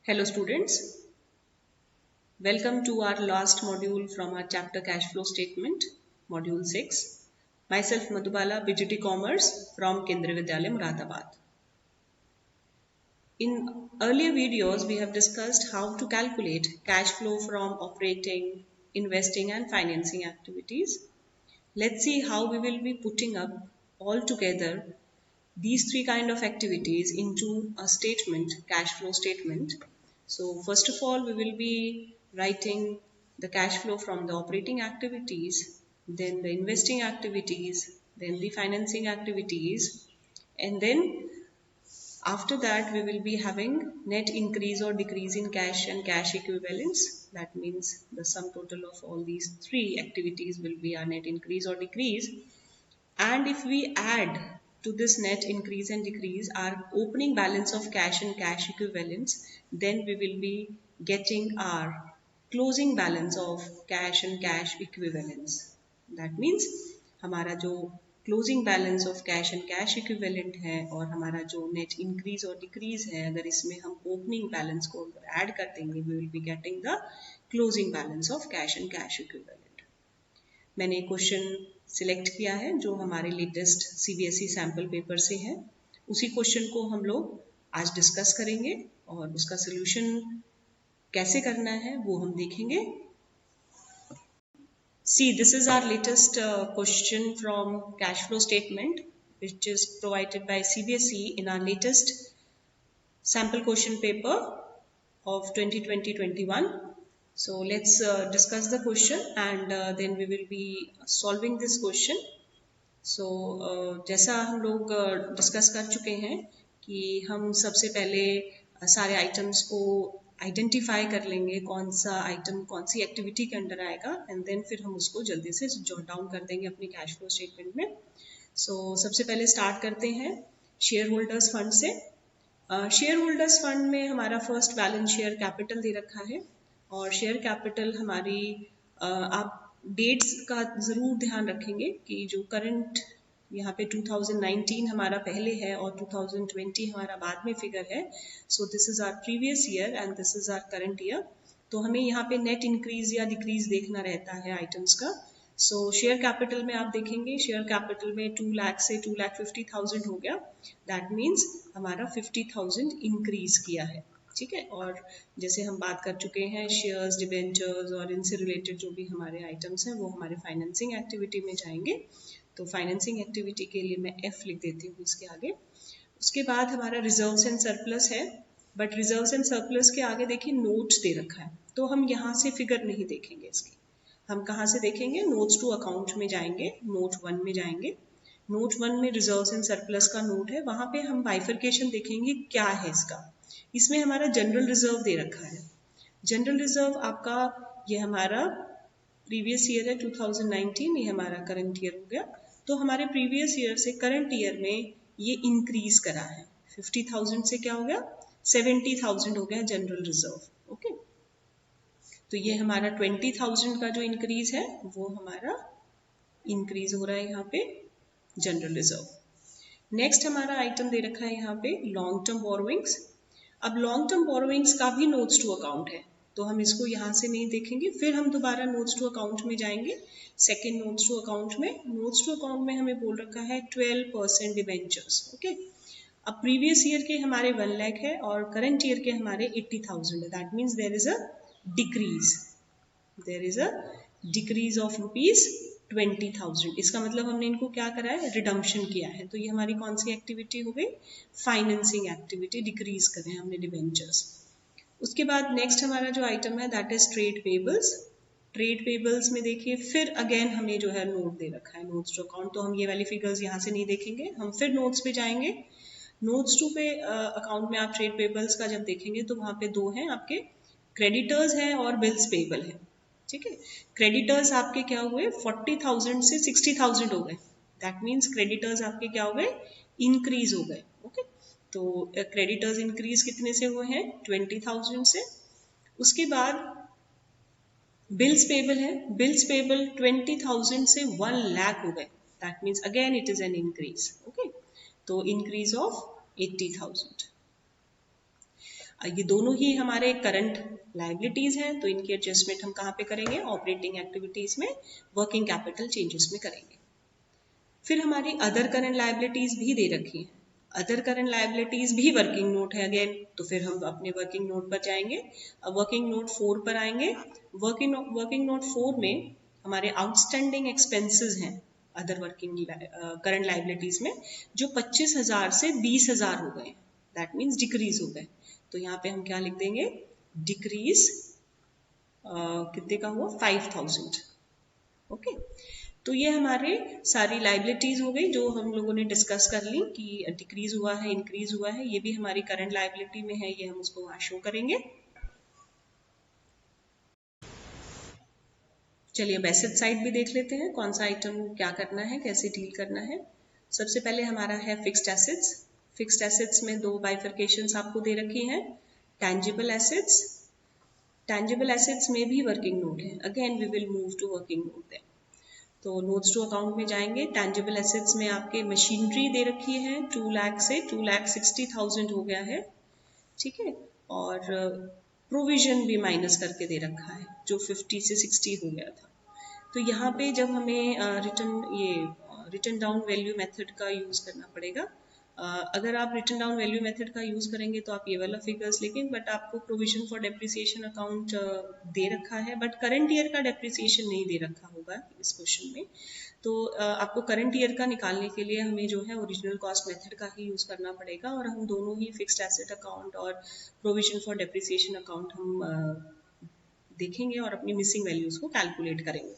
Hello students, welcome to our last module from our chapter Cash Flow Statement, Module 6. Myself Madhubala, BGT Commerce from Kendriya Vidyalaya, Muradabad. In earlier videos, we have discussed how to calculate cash flow from operating, investing and financing activities. Let's see how we will be putting up all together these three kind of activities into a statement, cash flow statement. So first of all, we will be writing the cash flow from the operating activities, then the investing activities, then the financing activities, and then after that we will be having net increase or decrease in cash and cash equivalents. That means the sum total of all these three activities will be our net increase or decrease. And if we add to this net increase and decrease our opening balance of cash and cash equivalents, then we will be getting our closing balance of cash and cash equivalents. That means हमारा जो closing balance of cash and cash equivalent है और हमारा जो net increase और decrease है, अगर इसमें हम ओपनिंग बैलेंस को ऐड कर देंगे, we will be getting the closing balance of cash and cash equivalent. मैंने क्वेश्चन सिलेक्ट किया है जो हमारे लेटेस्ट सीबीएसई सैम्पल पेपर से है. उसी क्वेश्चन को हम लोग आज डिस्कस करेंगे और उसका सोल्यूशन कैसे करना है वो हम देखेंगे. See, this is our latest question from cash flow statement, which is provided by CBSE in our latest sample question paper of 2020-21. So let's discuss the question and then we will be solving this question. So जैसा हम लोग discuss कर चुके हैं कि हम सबसे पहले सारे आइटम्स को आइडेंटिफाई कर लेंगे कौन सा आइटम कौन सी एक्टिविटी के अंडर आएगा, एंड देन फिर हम उसको जल्दी से जॉट डाउन कर देंगे अपनी कैश फ्लो स्टेटमेंट में. सो सबसे पहले स्टार्ट करते हैं शेयर होल्डर्स फंड से. शेयर होल्डर्स फंड में हमारा फर्स्ट बैलेंस शेयर कैपिटल दे रखा है और शेयर कैपिटल हमारी आप डेट्स का ज़रूर ध्यान रखेंगे कि जो करंट यहाँ पे 2019 हमारा पहले है और 2020 हमारा बाद में फिगर है. So this is our previous year and this is our current year. तो हमें यहाँ पे नेट इंक्रीज या डिक्रीज देखना रहता है आइटम्स का. सो शेयर कैपिटल में आप देखेंगे शेयर कैपिटल में 2 लाख से 2,50,000 हो गया. दैट मीन्स हमारा 50,000 इंक्रीज किया है. ठीक है, और जैसे हम बात कर चुके हैं शेयर्स, डिबेंचर्स और इनसे रिलेटेड जो भी हमारे आइटम्स हैं वो हमारे फाइनेंसिंग एक्टिविटी में जाएंगे. तो फाइनेंसिंग एक्टिविटी के लिए मैं F लिख देती हूँ इसके आगे. उसके बाद हमारा रिजर्व्स एंड सरप्लस है, बट रिजर्व्स एंड सरप्लस के आगे देखिए नोट्स दे रखा है, तो हम यहाँ से फिगर नहीं देखेंगे इसकी. हम कहाँ से देखेंगे? नोट्स टू अकाउंट में जाएंगे, नोट 1 में जाएंगे. नोट 1 में रिजर्व्स एंड सरप्लस का नोट है, वहाँ पे हम बाइफर्केशन देखेंगे क्या है इसका. इसमें हमारा जनरल रिजर्व दे रखा है. जनरल रिजर्व आपका ये हमारा प्रीवियस ईयर है 2019, ये हमारा करंट ईयर हो गया. तो हमारे प्रीवियस ईयर से करंट ईयर में ये इंक्रीज करा है. 50,000 से क्या हो गया? 70,000 हो गया जनरल रिजर्व. ओके, तो ये हमारा 20,000 का जो इंक्रीज है वो हमारा इंक्रीज हो रहा है यहाँ पे जनरल रिजर्व. नेक्स्ट हमारा आइटम दे रखा है यहाँ पे लॉन्ग टर्म बोरोइंग्स. अब लॉन्ग टर्म बोरोइंग्स का भी नोट्स टू अकाउंट है, तो हम इसको यहाँ से नहीं देखेंगे. फिर हम दोबारा नोट्स टू अकाउंट में जाएंगे. सेकेंड नोट्स टू अकाउंट में, नोट्स टू अकाउंट में हमें बोल रखा है 12% डिबेंचर्स. ओके, अब प्रीवियस ईयर के हमारे 1 लाख है और करंट ईयर के हमारे 80,000 है. That means there is a decrease, there is a decrease of ₹20,000. इसका मतलब हमने इनको क्या करा है? रिडम्पशन किया है. तो ये हमारी कौन सी एक्टिविटी हो गई? Financing activity. डिक्रीज करें हमने डिबेंचर्स. उसके बाद नेक्स्ट हमारा जो आइटम है that is trade payables. Trade payables में देखिए फिर अगेन हमें जो है नोट दे रखा है नोट्स टू अकाउंट. तो हम ये वाली फिगर्स यहाँ से नहीं देखेंगे, हम फिर नोट्स पे जाएंगे. नोट्स टू पे अकाउंट में आप ट्रेड पेबल्स का जब देखेंगे तो वहाँ पे दो हैं आपके, क्रेडिटर्स हैं और बिल्स पेबल है. ठीक है, क्रेडिटर्स आपके क्या हुए? 40,000 से 60,000 हो गए. दैट मीन्स क्रेडिटर्स आपके क्या हो गए? इंक्रीज हो गए. ओके, तो क्रेडिटर्स इंक्रीज कितने से हुए हैं? 20,000 से. उसके बाद बिल्स पेबल है, बिल्स पेबल 20,000 से 1 लाख हो गए. That means again it is an increase. Okay, तो इंक्रीज ऑफ 80,000. ये दोनों ही हमारे करंट लाइबिलिटीज हैं, तो इनकी एडजस्टमेंट हम कहाँ पे करेंगे? ऑपरेटिंग एक्टिविटीज में, वर्किंग कैपिटल चेंजेस में करेंगे। फिर हमारी अदर करंट लाइबिलिटीज भी दे रखी है। अदर करंट लाइबिलिटीज भी वर्किंग नोट है अगेन, तो फिर हम अपने वर्किंग नोट पर जाएंगे। अब वर्किंग नोट 4 पर आएंगे। वर्किंग नोट 4 में हमारे आउटस्टैंडिंग एक्सपेंसेस हैं अदर वर्किंग करंट लाइबिलिटीज में, जो 25,000 से 20,000 हो गए, दैट मीन्स डिक्रीज हो गए। तो यहाँ पे हम क्या लिख देंगे? डिक्रीज कितने का हुआ? 5,000। ओके, तो ये हमारे सारी लाइबिलिटीज हो गई जो हम लोगों ने डिस्कस कर ली कि डिक्रीज हुआ है, इंक्रीज हुआ है, ये भी हमारी करंट लाइबिलिटी में है, ये हम उसको वहां शो करेंगे। चलिए अब एसेट साइड भी देख लेते हैं, कौन सा आइटम क्या करना है, कैसे डील करना है। सबसे पहले हमारा है फिक्स्ड एसेट्स। फिक्स्ड एसेट्स में दो बाइफर्केशंस आपको दे रखी हैं, टैंजिबल एसेट्स। टैंजिबल एसेट्स में भी वर्किंग नोट है, again we will move to working note then. तो नोट्स टू अकाउंट में जाएंगे। टैंजिबल एसेट्स में आपके मशीनरी दे रखी है 2 लाख से 2,60,000 हो गया है, ठीक है। और प्रोविजन भी माइनस करके दे रखा है जो 50 से 60 हो गया था। तो यहाँ पे जब हमें रिटर्न डाउन वैल्यू मेथड का यूज करना पड़ेगा। अगर आप रिटर्न डाउन वैल्यू मेथड का यूज करेंगे तो आप ये वाला फिगर्स लेकिन, बट आपको प्रोविजन फॉर डेप्रिसिएशन अकाउंट दे रखा है, बट करंट ईयर का डेप्रिसिएशन नहीं दे रखा होगा इस क्वेश्चन में। तो आपको करंट ईयर का निकालने के लिए हमें जो है ओरिजिनल कॉस्ट मेथड का ही यूज करना पड़ेगा, और हम दोनों ही फिक्स्ड एसेट अकाउंट और प्रोविजन फॉर डेप्रिसिएशन अकाउंट हम देखेंगे और अपनी मिसिंग वैल्यूज को कैलकुलेट करेंगे।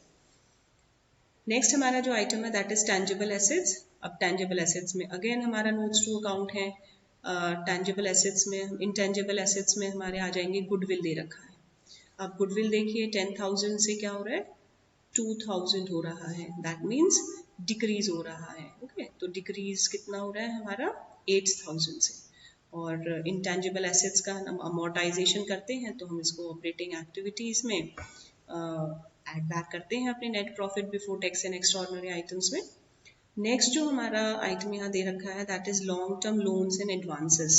नेक्स्ट हमारा जो आइटम है दैट इज टैंजिबल एसेट्स। अब टैंजिबल एसेट्स में अगेन हमारा नोट्स टू अकाउंट है। टैंजिबल एसेट्स में, इंटैंजिबल एसेट्स में हमारे आ जाएंगे गुडविल दे रखा है। अब गुडविल देखिए 10,000 से क्या हो रहा है? 2,000 हो रहा है, दैट मीन्स डिक्रीज हो रहा है। ओके, तो डिक्रीज कितना हो रहा है हमारा? 8,000 से। और इंटैंजिबल एसेट्स का हम अमोर्टाइजेशन करते हैं तो हम इसको ऑपरेटिंग एक्टिविटीज में ऐड बैक करते हैं अपने net profit before tax and extraordinary items में। नेक्स्ट जो हमारा आइटम यहाँ दे रखा है that is long term loans and advances.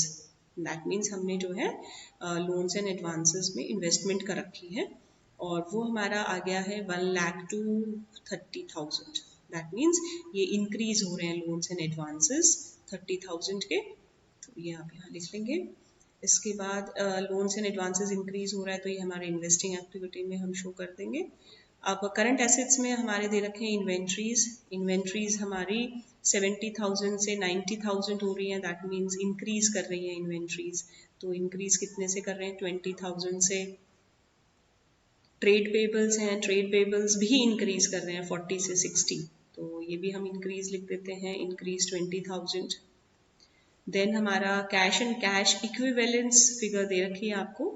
That means हमने जो है लोन्स एंड एडवांसेस में इन्वेस्टमेंट कर रखी है, और वो हमारा आ गया है 1,00,000 to 30,000। दैट मीन्स ये इंक्रीज हो रहे हैं लोन्स एंड एडवांसेस 30,000 के, तो ये आप यहाँ लिख लेंगे। इसके बाद लोन्स एंड एडवांसेस इंक्रीज हो रहा है तो ये हमारे इन्वेस्टिंग एक्टिविटी में हम शो कर देंगे। अब करंट एसेट्स में हमारे दे रखे हैं इन्वेंट्रीज। इन्वेंट्रीज हमारी 70,000 से 90,000 हो रही है, दैट मीन्स इंक्रीज कर रही है इन्वेंट्रीज। तो इंक्रीज कितने से कर रहे हैं? 20,000 से। ट्रेड पेबल्स हैं, ट्रेड पेबल्स भी इंक्रीज कर रहे हैं 40 से 60, तो ये भी हम इंक्रीज लिख देते हैं, इंक्रीज 20,000। देन हमारा cash and cash equivalence figure दे रखी है आपको।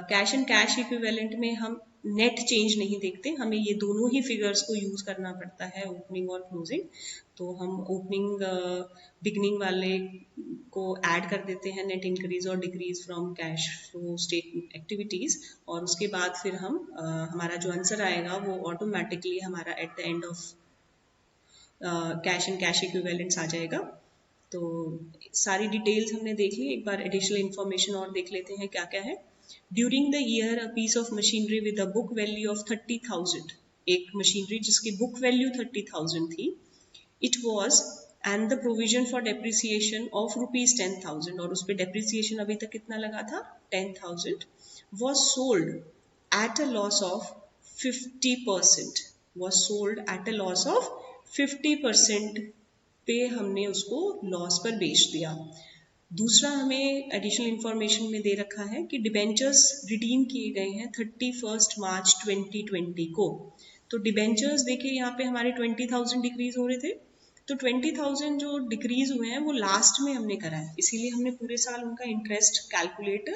कैश एंड कैश इक्विवेलेंट में हम नेट चेंज नहीं देखते, हमें ये दोनों ही फिगर्स को यूज करना पड़ता है, ओपनिंग और क्लोजिंग। तो हम ओपनिंग बिगनिंग वाले को ऐड कर देते हैं, नेट इंक्रीज और decrease from cash flow state activities, और उसके बाद फिर हम हमारा जो आंसर आएगा वो ऑटोमेटिकली हमारा at the end of cash and cash equivalents आ जाएगा। तो सारी डिटेल्स हमने देख ली, एक बार एडिशनल इन्फॉर्मेशन और देख लेते हैं क्या क्या है। During the year a piece of machinery with a book value of 30,000, एक मशीनरी जिसकी बुक वैल्यू 30,000 थी, it was and the provision for depreciation of ₹10,000, और उस पर डेप्रिसिएशन अभी तक कितना लगा था? 10,000, was sold at a loss of 50%, was sold at a loss of 50% पे हमने उसको लॉस पर बेच दिया। दूसरा हमें एडिशनल इंफॉर्मेशन में दे रखा है कि डिबेंचर्स रिडीम किए गए हैं 31 मार्च 2020 को। तो डिबेंचर्स देखिए यहाँ पे हमारे 20,000 डिक्रीज हो रहे थे, तो 20,000 जो डिक्रीज हुए हैं वो लास्ट में हमने करा है, इसीलिए हमने पूरे साल उनका इंटरेस्ट कैलकुलेट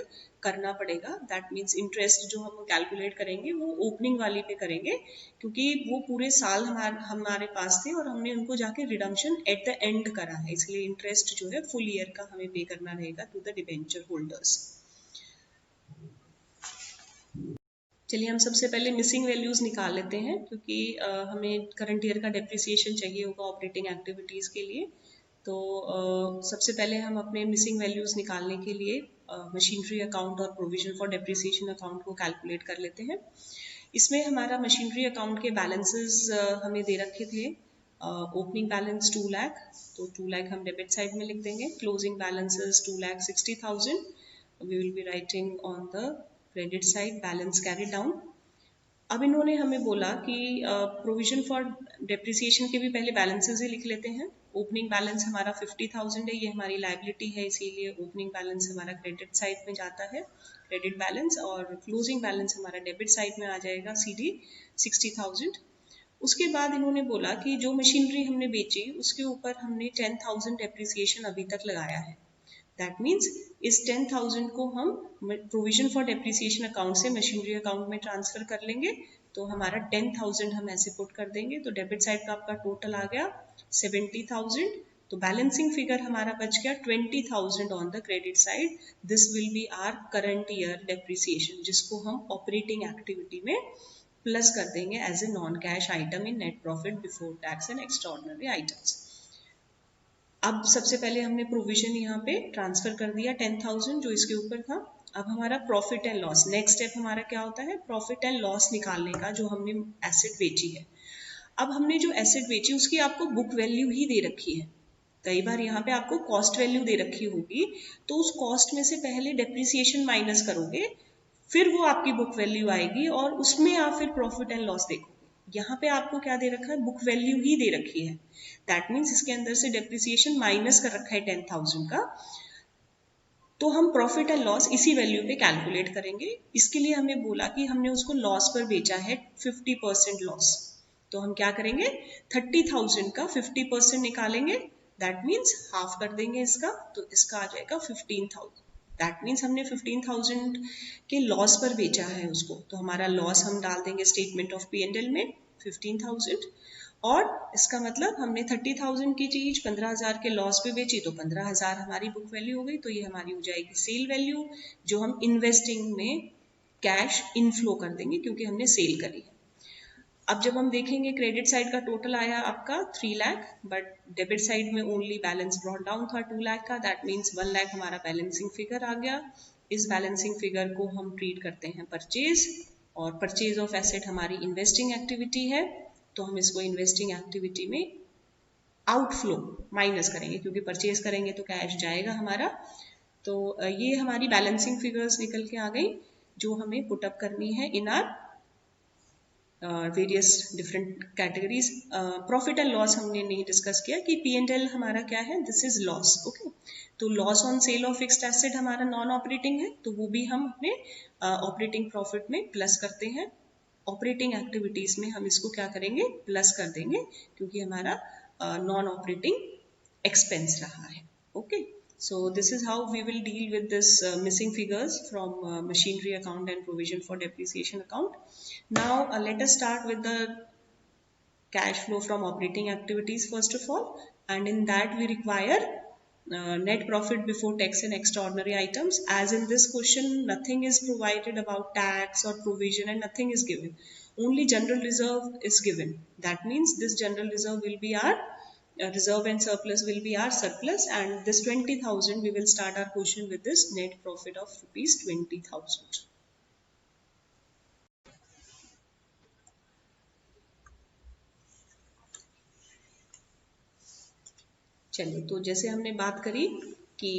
करना पड़ेगा। दैट मीन्स इंटरेस्ट जो हम कैलकुलेट करेंगे वो ओपनिंग वाली पे करेंगे, क्योंकि वो पूरे साल हमारे पास थे और हमने उनको जाके रिडम्पशन एट द एंड करा है, इसलिए इंटरेस्ट जो है फुल ईयर का हमें पे करना रहेगा टू द डिबेंचर होल्डर्स। चलिए हम सबसे पहले मिसिंग वैल्यूज निकाल लेते हैं, क्योंकि हमें करंट ईयर का डेप्रिसिएशन चाहिए होगा ऑपरेटिंग एक्टिविटीज के लिए। तो सबसे पहले हम अपने मिसिंग वैल्यूज निकालने के लिए मशीनरी अकाउंट और प्रोविजन फॉर डेप्रिसिएशन अकाउंट को कैलकुलेट कर लेते हैं। इसमें हमारा मशीनरी अकाउंट के बैलेंसेस हमें दे रखे थे। ओपनिंग बैलेंस 2 लाख, तो 2 लाख हम डेबिट साइड में लिख देंगे। Closing balances 2,60,000, we will be writing on the credit side balance carry down. अब इन्होंने हमें बोला कि प्रोविजन फॉर डेप्रिसिएशन के भी पहले बैलेंसेस ही लिख लेते हैं। ओपनिंग बैलेंस हमारा 50,000 है, ये हमारी लायबिलिटी है, इसीलिए ओपनिंग बैलेंस हमारा क्रेडिट साइड में जाता है, क्रेडिट बैलेंस, और क्लोजिंग बैलेंस हमारा डेबिट साइड में आ जाएगा सीधी 60,000। उसके बाद इन्होंने बोला कि जो मशीनरी हमने बेची उसके ऊपर हमने 10,000 डेप्रिसिएशन अभी तक लगाया है। दैट मीन्स इस 10,000 को हम प्रोविजन फॉर डेप्रिसिएशन अकाउंट से मशीनरी अकाउंट में ट्रांसफर कर लेंगे। तो हमारा 10,000 हम ऐसे पुट कर देंगे, तो डेबिट साइड का आपका टोटल आ गया 70,000। तो बैलेंसिंग फिगर हमारा बच गया 20,000 on the credit side. This will be our current year depreciation, जिसको हम ऑपरेटिंग एक्टिविटी में प्लस कर देंगे as a non cash item in net profit before tax and extraordinary items. अब सबसे पहले हमने प्रोविजन यहाँ पे ट्रांसफर कर दिया 10,000 जो इसके ऊपर था। अब हमारा profit and loss, next step हमारा क्या होता है, प्रॉफिट एंड लॉस निकालने का, जो हमने एसेट बेची है। अब हमने जो एसेट बेची उसकी आपको बुक वैल्यू ही दे रखी है। कई बार यहाँ पे आपको कॉस्ट वैल्यू दे रखी होगी, तो उस कॉस्ट में से पहले डेप्रिसिएशन माइनस करोगे, फिर वो आपकी बुक वैल्यू आएगी और उसमें आप फिर प्रॉफिट एंड लॉस देखोगे। यहाँ पे आपको क्या दे रखा है, बुक वैल्यू ही दे रखी है। दैट मीन्स इसके अंदर से डेप्रिसिएशन माइनस कर रखा है 10,000 का, तो हम प्रॉफिट एंड लॉस इसी वैल्यू पे कैलकुलेट करेंगे। इसके लिए हमें बोला कि हमने उसको लॉस पर बेचा है 50% लॉस, तो हम क्या करेंगे, 30,000 का 50% निकालेंगे, दैट मीन्स हाफ कर देंगे इसका, तो इसका आ जाएगा 15,000। दैट मीन्स हमने 15,000 के लॉस पर बेचा है उसको, तो हमारा लॉस हम डाल देंगे स्टेटमेंट ऑफ P&L में 15,000। और इसका मतलब हमने 30,000 की चीज 15,000 के लॉस पे बेची, तो 15,000 हमारी बुक वैल्यू हो गई। तो ये हमारी हो जाएगी सेल वैल्यू, जो हम इन्वेस्टिंग में कैश इनफ्लो कर देंगे क्योंकि हमने सेल करी है। अब जब हम देखेंगे क्रेडिट साइड का टोटल आया आपका 3 लाख, बट डेबिट साइड में ओनली बैलेंस ब्रॉट डाउन था 2 लाख का। दैट मीन्स 1 लाख हमारा बैलेंसिंग फिगर आ गया। इस बैलेंसिंग फिगर को हम ट्रीट करते हैं परचेज, और परचेज ऑफ एसेट हमारी इन्वेस्टिंग एक्टिविटी है, तो हम इसको इन्वेस्टिंग एक्टिविटी में आउटफ्लो माइनस करेंगे, क्योंकि परचेज करेंगे तो कैश जाएगा हमारा। तो ये हमारी बैलेंसिंग फिगर्स निकल के आ गई, जो हमें पुटअप करनी है इन are various different categories. Profit and loss हमने नहीं डिस्कस किया कि P&L हमारा क्या है, दिस इज लॉस। ओके, तो loss on sale of fixed asset हमारा नॉन ऑपरेटिंग है, तो वो भी हम अपने ऑपरेटिंग प्रॉफिट में प्लस करते हैं। ऑपरेटिंग एक्टिविटीज में हम इसको क्या करेंगे, प्लस कर देंगे, क्योंकि हमारा नॉन ऑपरेटिंग एक्सपेंस रहा है। Okay, so this is how we will deal with this missing figures from machinery account and provision for depreciation account. Now let us start with the cash flow from operating activities first of all, and in that we require net profit before tax and extraordinary items. As in this question nothing is provided about tax or provision and nothing is given, only general reserve is given. That means this general reserve will be our reserve and surplus will be our surplus, and this 20,000 we will start our question with this net profit of rupees 20,000. चलिए, तो जैसे हमने बात करी कि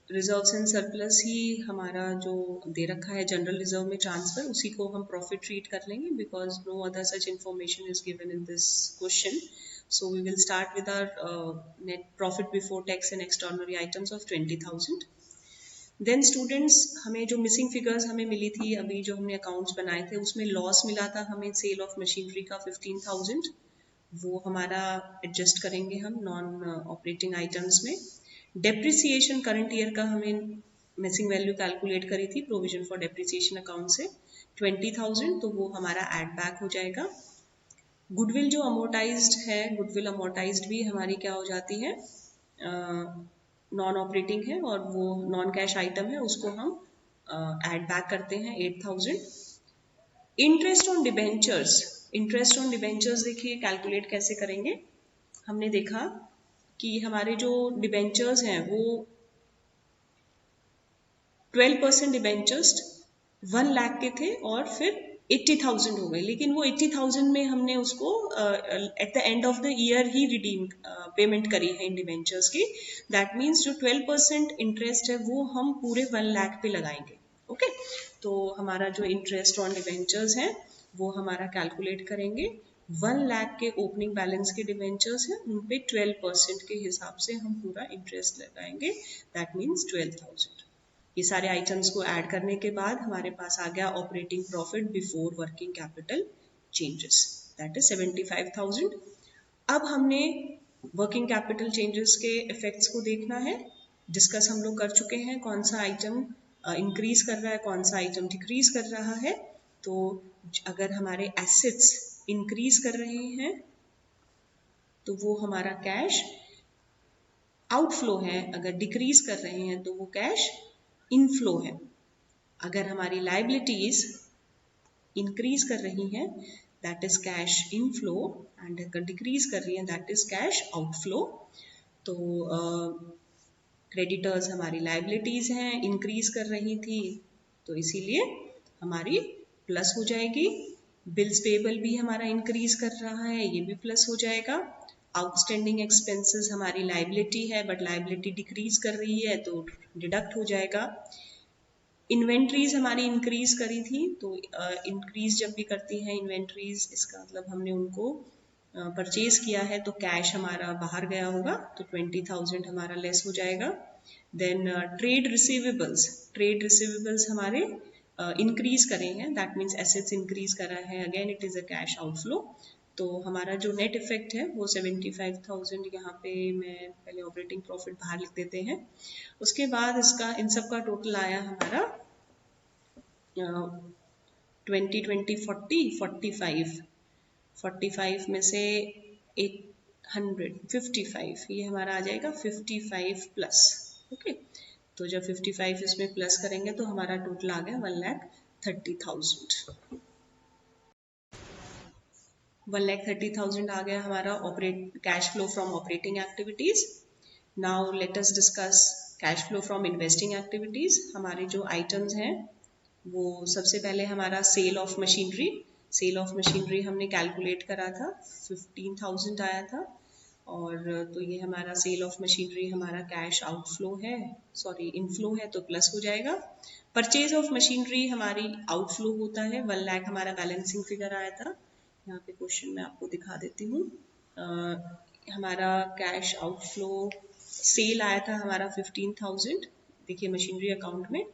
reserves and surplus ही हमारा जो दे रखा है जनरल रिजर्व में ट्रांसफर, उसी को हम प्रॉफिट ट्रीट कर लेंगे, because no other such information is given in this question. So we will start with our net profit before tax and extraordinary items of 20,000. Then students, हमें जो missing figures हमें मिली थी, अभी जो हमने accounts बनाए थे उसमें loss मिला था हमें sale of machinery का 15,000, वो हमारा adjust करेंगे हम non operating items में. Depreciation current year का हमें missing value calculate करी थी provision for depreciation account से 20,000, तो वो हमारा add back हो जाएगा. गुडविल जो अमोर्टाइज्ड है, गुडविल अमोर्टाइज्ड भी हमारी क्या हो जाती है, नॉन ऑपरेटिंग है, और वो नॉन कैश आइटम है, उसको हम ऐड बैक करते हैं 8,000. Interest on debentures, interest on debentures देखिए कैलकुलेट कैसे करेंगे. हमने देखा कि हमारे जो डिबेंचर्स हैं वो 12% डिबेंचर्स 1 लाख के थे और फिर 80,000 हो गए, लेकिन वो 80,000 में हमने उसको eight the end of the year he redeem payment करी है इन डिबेंचर्स की। दैट मीन्स जो 12% इंटरेस्ट है वो हम पूरे 1 लाख पे लगाएंगे। ओके, तो हमारा जो इंटरेस्ट ऑन डिबेंचर्स है वो हमारा कैलकुलेट करेंगे। 1 लाख के ओपनिंग बैलेंस के डिबेंचर्स हैं, उन पे 12% के हिसाब से हम पूरा इंटरेस्ट लगाएंगे। That means 12,000। ये सारे आइटम्स को ऐड करने के बाद हमारे पास आ गया operating profit before working capital changes, that is 75,000। अब हमने वर्किंग कैपिटल चेंजेस के इफेक्ट्स को देखना है। डिस्कस हम लोग कर चुके हैं कौन सा आइटम इंक्रीज कर रहा है, कौन सा आइटम डिक्रीज कर रहा है। तो अगर हमारे एसेट्स इंक्रीज कर रहे हैं तो वो हमारा कैश आउटफ्लो है, अगर डिक्रीज कर रहे हैं तो वो कैश इनफ्लो है। अगर हमारी लाइबिलिटीज इंक्रीज कर रही हैं that is cash inflow, and अगर डिक्रीज कर रही हैं दैट इज कैश आउटफ्लो। तो क्रेडिटर्स हमारी लाइबिलिटीज हैं, इंक्रीज कर रही थी तो इसीलिए हमारी प्लस हो जाएगी। बिल्स पेबल भी हमारा इंक्रीज कर रहा है, ये भी प्लस हो जाएगा। आउटस्टैंडिंग एक्सपेंसेस हमारी लाइबिलिटी है बट लाइबिलिटी डिक्रीज कर रही है तो डिडक्ट हो जाएगा। इन्वेंट्रीज हमारी इंक्रीज करी थी तो इंक्रीज जब भी करती हैं इन्वेंट्रीज, इसका मतलब हमने उनको परचेज किया है तो कैश हमारा बाहर गया होगा तो 20,000 हमारा लेस हो जाएगा। देन ट्रेड रिसीवेबल्स हमारे इंक्रीज करे हैं, दैट मीन्स एसेट्स इंक्रीज करा है, again it is a cash outflow. तो हमारा जो नेट इफेक्ट है वो 75,000, यहाँ पे मैं पहले ऑपरेटिंग प्रॉफिट बाहर लिख देते हैं। उसके बाद इसका इन सब का टोटल आया हमारा 20 20 40 45 में से 855, ये हमारा आ जाएगा 55 प्लस। ओके, तो जब 55 इसमें प्लस करेंगे तो हमारा टोटल आ गया 1,30,000। 1,30,000 आ गया हमारा cash flow from operating activities. Now let us discuss cash flow from investing activities. हमारे जो आइटम्स हैं वो सबसे पहले हमारा sale of machinery. Sale of machinery हमने कैलकुलेट करा था, 15,000 आया था, और तो ये हमारा सेल ऑफ मशीनरी हमारा कैश आउटफ्लो है, सॉरी इनफ्लो है तो प्लस हो जाएगा। परचेज ऑफ मशीनरी हमारी आउटफ्लो होता है, 1 लाख हमारा बैलेंसिंग फिगर आया था। यहाँ पे क्वेश्चन मैं आपको दिखा देती हूँ। हमारा कैश आउटफ्लो सेल आया था हमारा 15,000, देखिए मशीनरी अकाउंट में,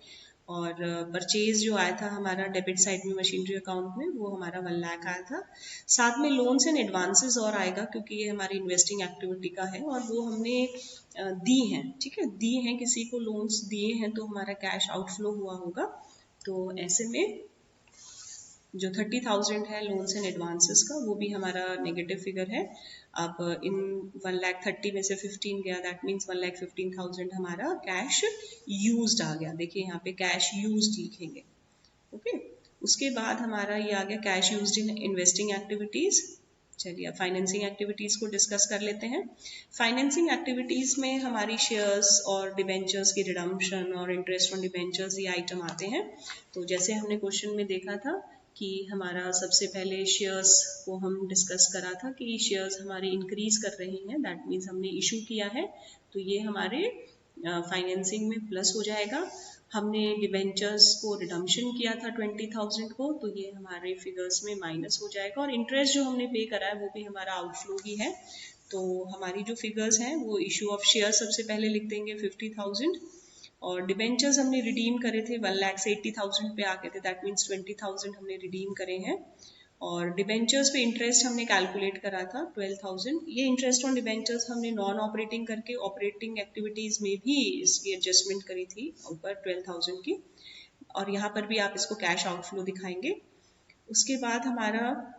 और परचेज जो आया था हमारा डेबिट साइड में मशीनरी अकाउंट में वो हमारा 1 लाख आया था। साथ में लोन्स एंड एडवांसेस और आएगा क्योंकि ये हमारी इन्वेस्टिंग एक्टिविटी का है और वो हमने दी हैं, ठीक है, दी हैं, किसी को लोन्स दिए हैं तो हमारा कैश आउटफ्लो हुआ होगा। तो ऐसे में जो 30,000 है लोन्स एंड एडवांसेस का वो भी हमारा नेगेटिव फिगर है। अब इन 1,30,000 में से 15 गया, दैट मीन्स 1,15,000 हमारा कैश यूज्ड आ गया। देखिए यहाँ पे कैश यूज्ड लिखेंगे। ओके, उसके बाद हमारा ये आ गया cash used in investing activities. चलिए अब फाइनेंसिंग एक्टिविटीज को डिस्कस कर लेते हैं। फाइनेंसिंग एक्टिविटीज में हमारी शेयर्स और डिबेंचर्स की रिडम्पशन और इंटरेस्ट ऑन डिबेंचर्स ये आइटम आते हैं। तो जैसे हमने क्वेश्चन में देखा था कि हमारा सबसे पहले शेयर्स को हम डिस्कस करा था कि शेयर्स हमारे इंक्रीज कर रहे हैं, दैट मीन्स हमने इशू किया है तो ये हमारे फाइनेंसिंग में प्लस हो जाएगा। हमने डिबेंचर्स को रिडम्पशन किया था 20,000 को तो ये हमारे फिगर्स में माइनस हो जाएगा, और इंटरेस्ट जो हमने पे करा है वो भी हमारा आउटफ्लो ही है। तो हमारी जो फिगर्स हैं वो इशू ऑफ शेयर सबसे पहले लिख देंगे 50,000, और डिबेंचर्स हमने रिडीम करे थे 1 लाख से 80,000 पे आ गए थे, दैट मीन्स 20,000 हमने रिडीम करे हैं। और डिबेंचर्स पे इंटरेस्ट हमने कैलकुलेट करा था 12,000। ये इंटरेस्ट ऑन डिबेंचर्स हमने नॉन ऑपरेटिंग करके ऑपरेटिंग एक्टिविटीज में भी इसकी एडजस्टमेंट करी थी ऊपर 12,000 की, और यहाँ पर भी आप इसको कैश आउटफ्लो दिखाएंगे। उसके बाद हमारा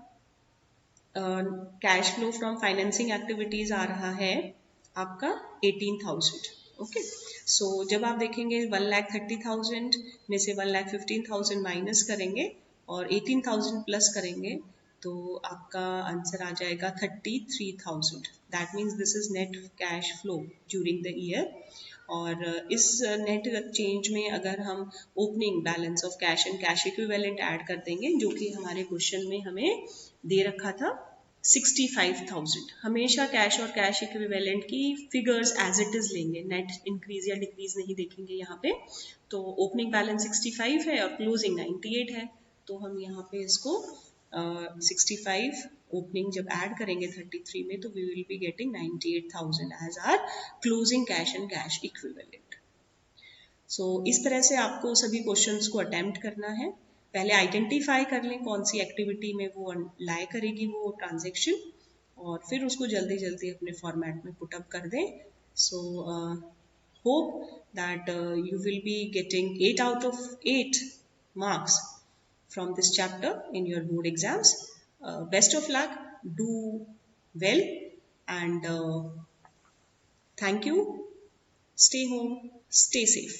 cash flow from financing activities आ रहा है आपका 18,000। ओके, सो जब आप देखेंगे 1,30,000 में से 1,15,000 माइनस करेंगे और 18,000 प्लस करेंगे तो आपका आंसर आ जाएगा 33,000. That means this is net cash flow during the year. और इस नेट चेंज में अगर हम opening balance of cash and cash equivalent add कर देंगे, जो कि हमारे क्वेश्चन में हमें दे रखा था 65,000. हमेशा कैश और कैश इक्विवेलेंट की फिगर्स एज इट इज लेंगे, नेट इंक्रीज या डिक्रीज नहीं देखेंगे यहाँ पे. तो ओपनिंग बैलेंस 65 है और क्लोजिंग 98 है, तो हम यहाँ पे इसको 65 ओपनिंग जब ऐड करेंगे 33 में, तो we will be getting 98,000 as our closing cash and cash equivalent. So इस तरह से आपको सभी क्वेश्चंस को अटेम्प्ट करना है. पहले आइडेंटिफाई कर लें कौन सी एक्टिविटी में वो लाए करेगी वो ट्रांजेक्शन, और फिर उसको जल्दी जल्दी अपने फॉर्मेट में पुटअप कर दें. So hope that you will be getting 8 out of 8 marks from this chapter in your board exams. Best of luck, do well, and thank you. Stay home, stay safe.